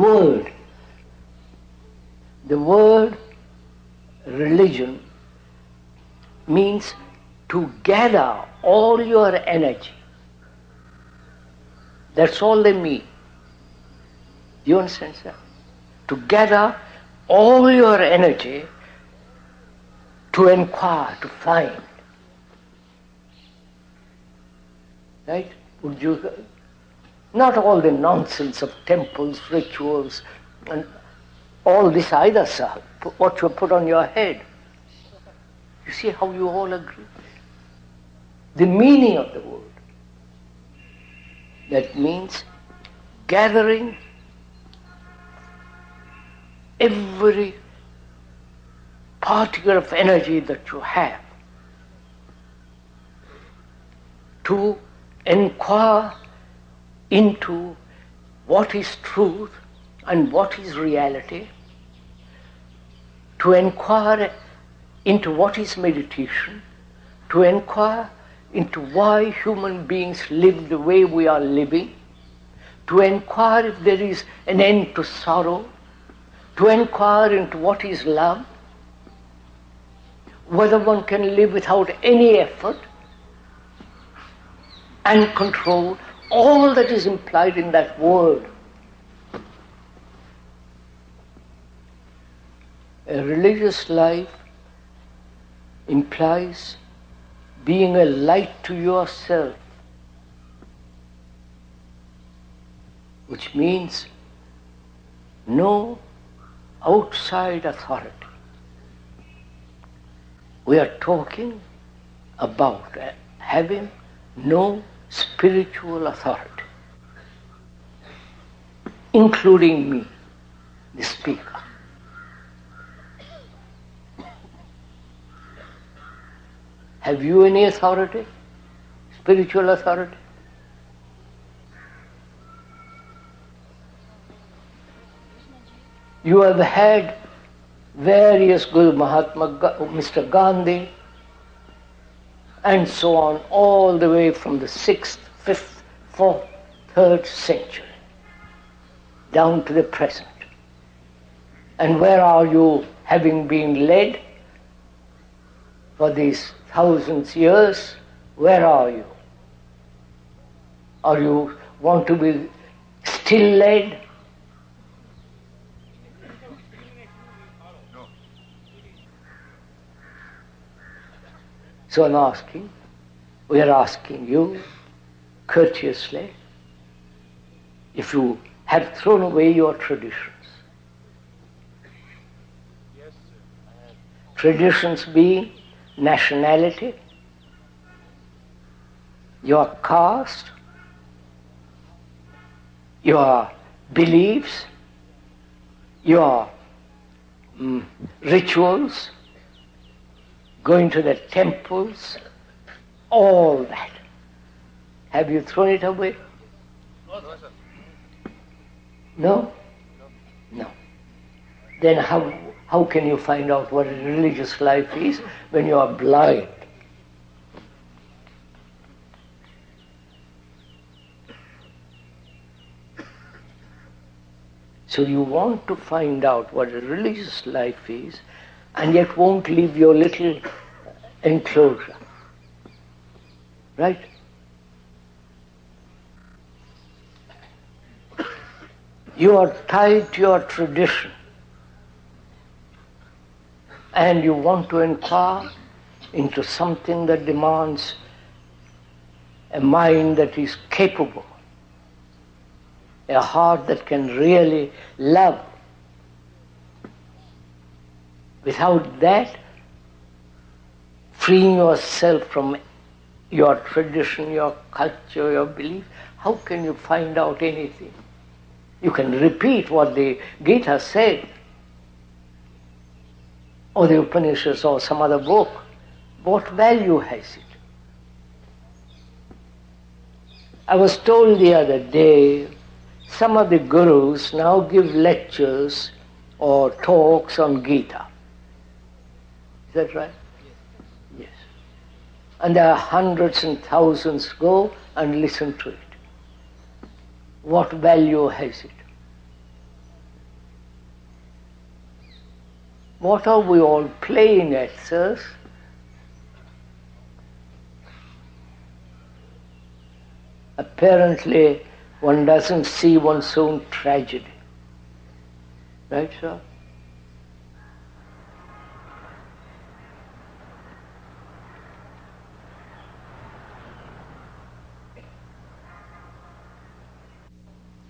word religion means to gather all your energy. That's all they mean. Do you understand, sir? To gather all your energy to inquire, to find. Right? Would you... Not all the nonsense of temples, rituals, and all this either, sir, what you put on your head. You see how you all agree? The meaning of the word. That means gathering every particle of energy that you have to inquire into what is truth and what is reality, to inquire into what is meditation, to inquire into why human beings live the way we are living, to inquire if there is an end to sorrow, to inquire into what is love, whether one can live without any effort and control all that is implied in that word. A religious life implies being a light to yourself, which means no outside authority. We are talking about having no spiritual authority, including me, the speaker. Have you any authority? Spiritual authority? You have had various Guru Mahatma, Mr. Gandhi, and so on, all the way from the 6th, 5th, 4th, 3rd century, down to the present. And where are you, having been led for these thousands years? Where are you? Or you want to be still led? So we are asking you courteously, if you have thrown away your traditions. Traditions being nationality, your caste, your beliefs, your rituals, going to the temples, all that. Have you thrown it away? No? No. Then how can you find out what a religious life is when you are blind? So you want to find out what a religious life is, and yet won't leave your little enclosure. Right? You are tied to your tradition, and you want to inquire into something that demands a mind that is capable, a heart that can really love. Without that, freeing yourself from your tradition, your culture, your belief, how can you find out anything? You can repeat what the Gita said, or the Upanishads, or some other book. What value has it? I was told the other day, some of the gurus now give lectures or talks on Gita. Is that right? Yes. And there are hundreds and thousands go and listen to it. What value has it? What are we all playing at, sirs? Apparently, one doesn't see one's own tragedy. Right, sir?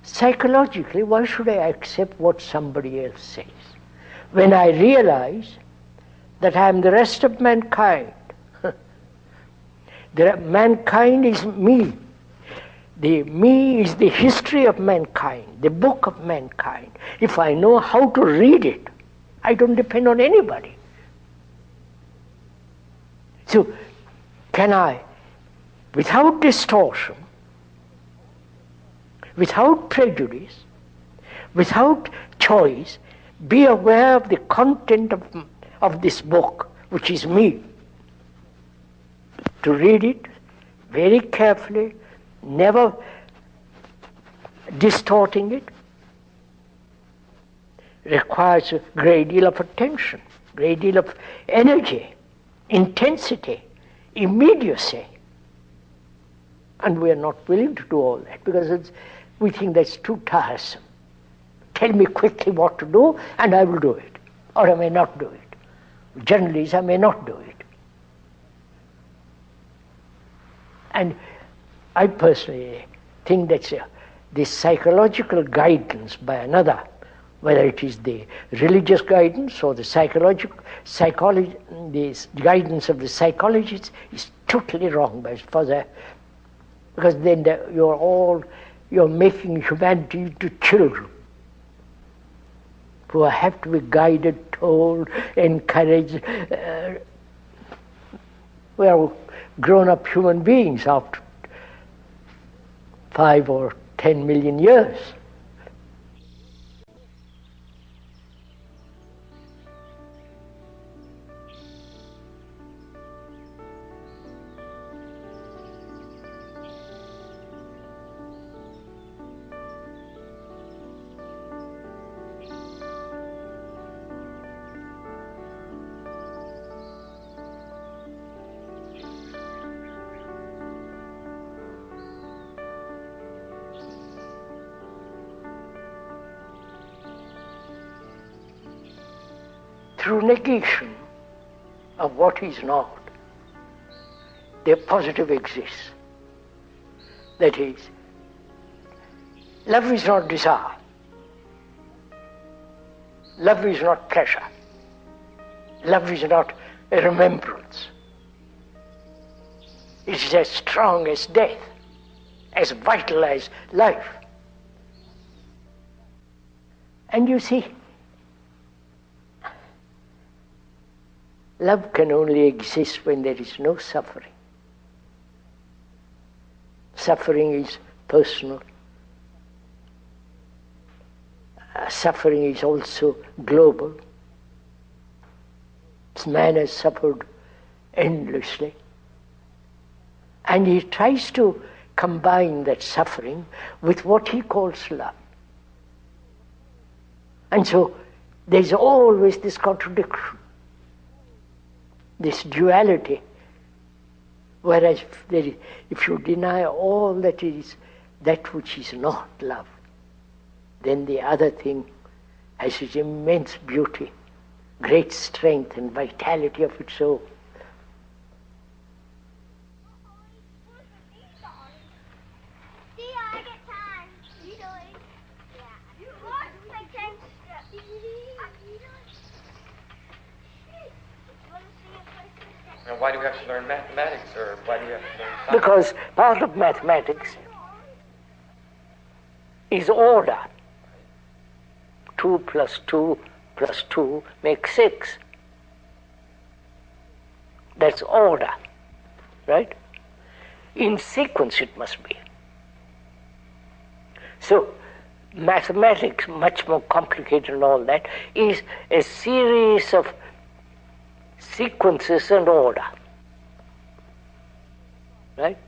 Psychologically, why should I accept what somebody else says? When I realize that I am the rest of mankind. Mankind is me. The me is the history of mankind, the book of mankind. If I know how to read it, I don't depend on anybody. So, can I, without distortion, without prejudice, without choice, be aware of the content of this book, which is me. To read it very carefully, never distorting it, requires a great deal of attention, great deal of energy, intensity, immediacy. And we are not willing to do all that because we think that's too tiresome. Tell me quickly what to do and I will do it, or I may not do it. Generally, I may not do it. And I personally think that this psychological guidance by another, whether it is the religious guidance or the the guidance of the psychologists, is totally wrong because then you're making humanity to children who have to be guided, told, encouraged, We are grown-up human beings after 5 or 10 million years. Through negation of what is not, the positive exists. That is, love is not desire. Love is not pleasure. Love is not a remembrance. It is as strong as death, as vital as life. And you see, love can only exist when there is no suffering. Suffering is personal. Suffering is also global. Man has suffered endlessly. And he tries to combine that suffering with what he calls love. And so there's always this contradiction, this duality, whereas if you deny all that is that which is not love, then the other thing has its immense beauty, great strength and vitality of its own. Now, why do we have to learn mathematics, or why do you have to learn science? Because part of mathematics is order. 2 plus 2 plus 2 makes 6. That's order, right? In sequence it must be. So mathematics, much more complicated and all that, is a series of sequences and order. Right?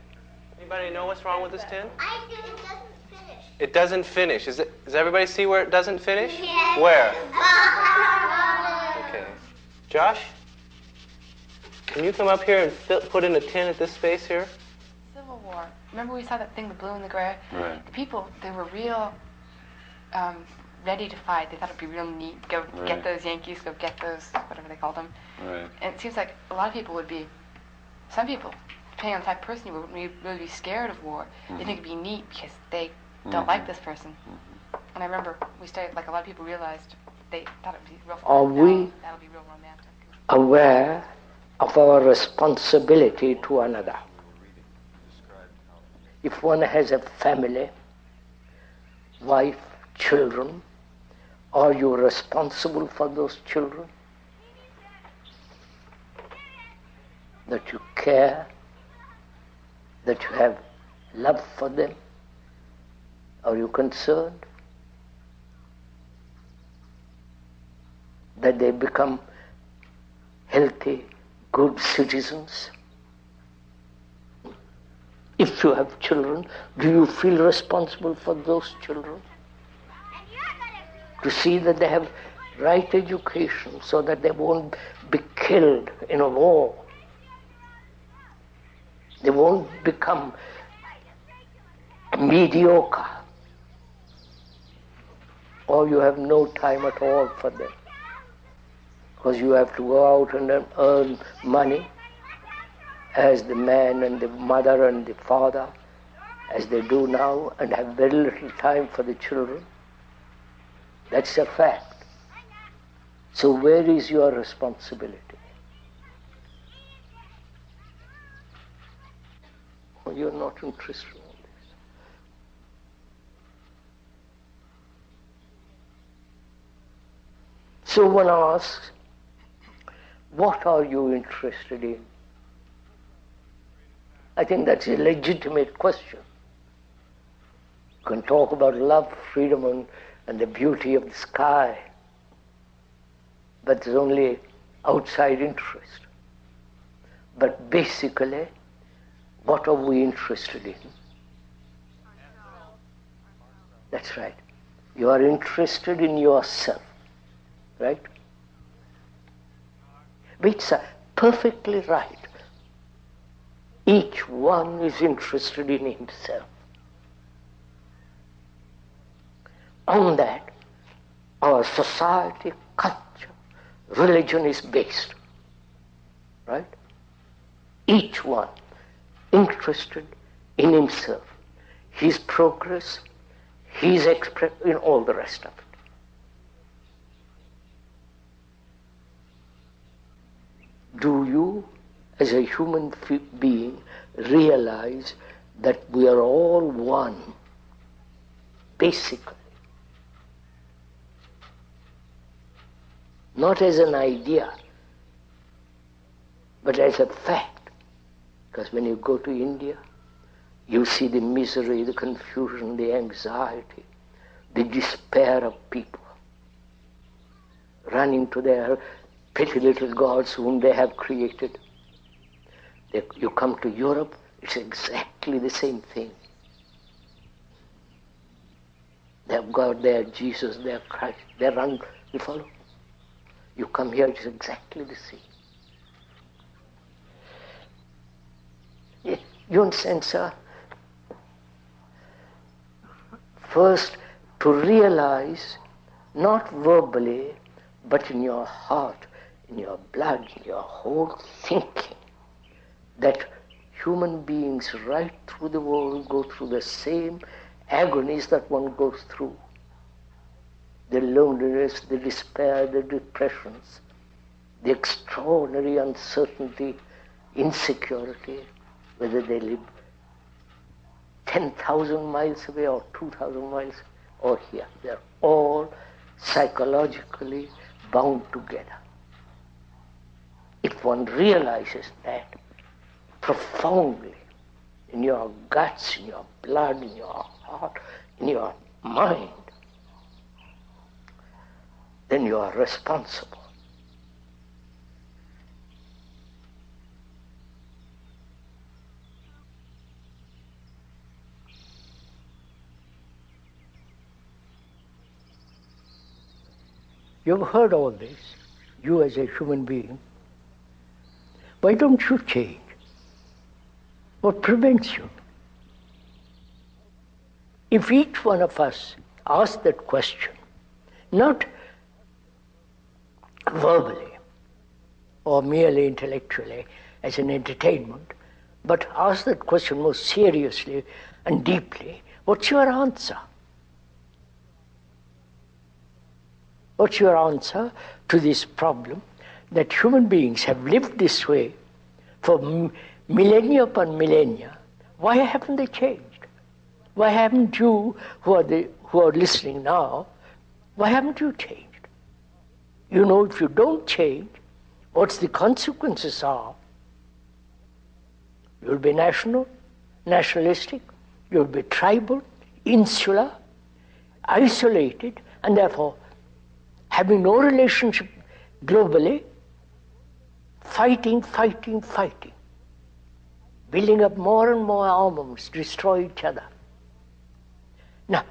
Anybody know what's wrong with this tin? I do. It doesn't finish. It doesn't finish. Does everybody see where it doesn't finish? Yes. Where? Okay. Josh? Can you come up here and put in a tin at this space here? Civil War. Remember we saw that thing, the blue and the gray? Right. The people, they were real ready to fight. They thought it'd be real neat. Go get those Yankees, go get those, whatever they called them. Right. And it seems like a lot of people would be, some people, depending on the type of person you were, would really be scared of war. They think it'd be neat because they don't like this person. And I remember we started, like a lot of people realized they thought it'd be real fun. Are we That'll be real romantic. aware of our responsibility to another? If one has a family, wife, children, are you responsible for those children? That you care, that you have love for them? Are you concerned that they become healthy, good citizens? If you have children, do you feel responsible for those children? To see that they have right education so that they won't be killed in a war. They won't become mediocre. Or you have no time at all for them. Because you have to go out and earn money as the man and the mother and the father, as they do now, and have very little time for the children. That's a fact. So where is your responsibility? Oh, you're not interested in this. So one asks, what are you interested in? I think that's a legitimate question. You can talk about love, freedom, and the beauty of the sky, but there's only outside interest. But basically, what are we interested in? That's right. You are interested in yourself, right? Which are perfectly right. Each one is interested in himself. On that, our society, culture, religion is based, right? Each one interested in himself, his progress, his in all the rest of it. Do you, as a human being, realize that we are all one, basically? Not as an idea, but as a fact. Because when you go to India, you see the misery, the confusion, the anxiety, the despair of people running to their petty little gods whom they have created. You come to Europe, it's exactly the same thing. They have God, they have Jesus, they have Christ, they run, you follow? You come here, it's exactly the same. You understand, sir? First, to realize, not verbally, but in your heart, in your blood, in your whole thinking, that human beings right through the world go through the same agonies that one goes through. The loneliness, the despair, the depressions, the extraordinary uncertainty, insecurity, whether they live 10,000 miles away or 2,000 miles or here. They're all psychologically bound together. If one realizes that profoundly in your guts, in your blood, in your heart, in your mind, then you are responsible. You've heard all this, you as a human being. Why don't you change? What prevents you? If each one of us asks that question, not verbally or merely intellectually as an entertainment, but ask that question more seriously and deeply, what's your answer? What's your answer to this problem that human beings have lived this way for millennia upon millennia? Why haven't they changed? Why haven't you, who are listening now, why haven't you changed? You know, if you don't change, what's the consequences are? You'll be nationalistic, you'll be tribal, insular, isolated, and therefore having no relationship globally, fighting, building up more and more armaments, destroy each other. Now,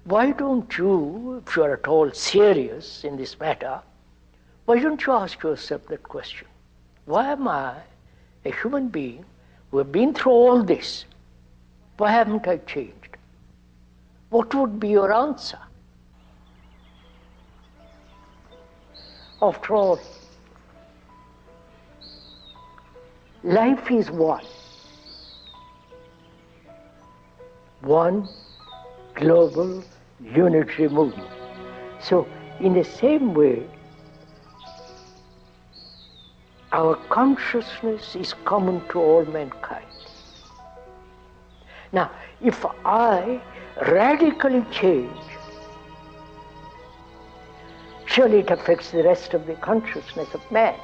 why don't you, if you are at all serious in this matter, why don't you ask yourself that question? Why am I, a human being, who have been through all this, why haven't I changed? What would be your answer? After all, life is one. One global unitary movement. So, in the same way, our consciousness is common to all mankind. Now, if I radically change, surely it affects the rest of the consciousness of man.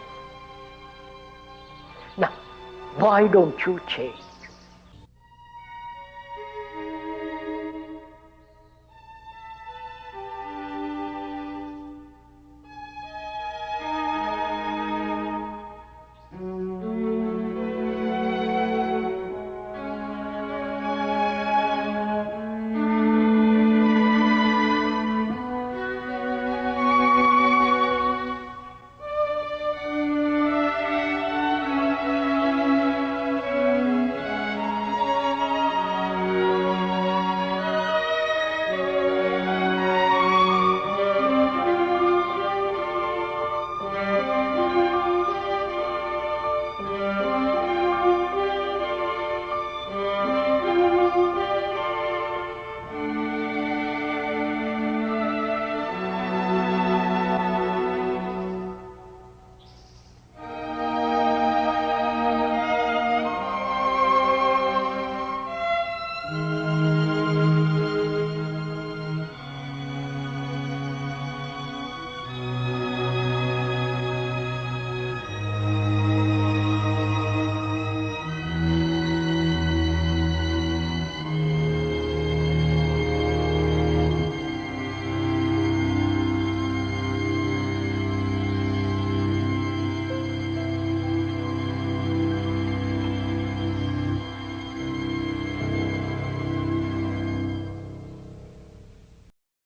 Now, why don't you change?